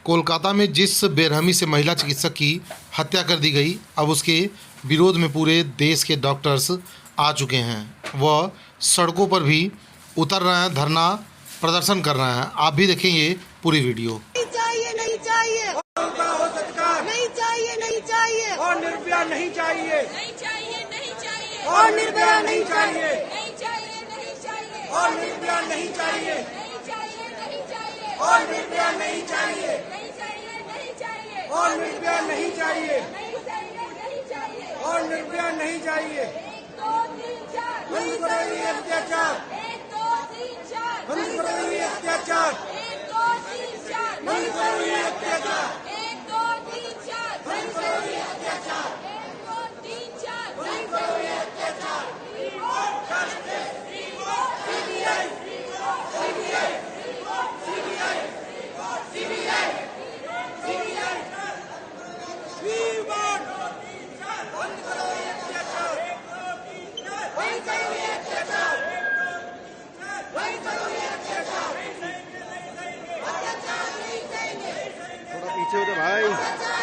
कोलकाता में जिस बेरहमी से महिला चिकित्सक की हत्या कर दी गई, अब उसके विरोध में पूरे देश के डॉक्टर्स आ चुके हैं। वह सड़कों पर भी उतर रहे हैं, धरना प्रदर्शन कर रहे हैं। आप भी देखें ये पूरी वीडियो। नहीं चाहिए, नहीं चाहिए, नहीं चाहिए, नहीं चाहिए, और निर्भया नहीं चाहिए, नहीं चाहिए, नहीं चाहिए, और निर्भया नहीं चाहिए, नहीं चाहिए, नहीं चाहिए, और निर्भया नहीं चाहिए, नहीं चाहिए, नहीं चाहिए, और निर्भया नहीं चाहिए, नहीं चाहिए, नहीं चाहिए, और निर्भया नहीं चाहिए, नहीं चाहिए, नहीं चाहिए, और निर्भया नहीं चाहिए। 1 2 3 4 बंद करो ये अत्याचार, 1 2 3 4 बंद करो ये अत्याचार, 1 2 3 4 बंद करो ये अत्याचार, 1 2 3 4 बंद करो ये अत्याचार, 1 2 3 4 बंद करो ये अत्याचार। थोड़ा पीछे हो तो भाई।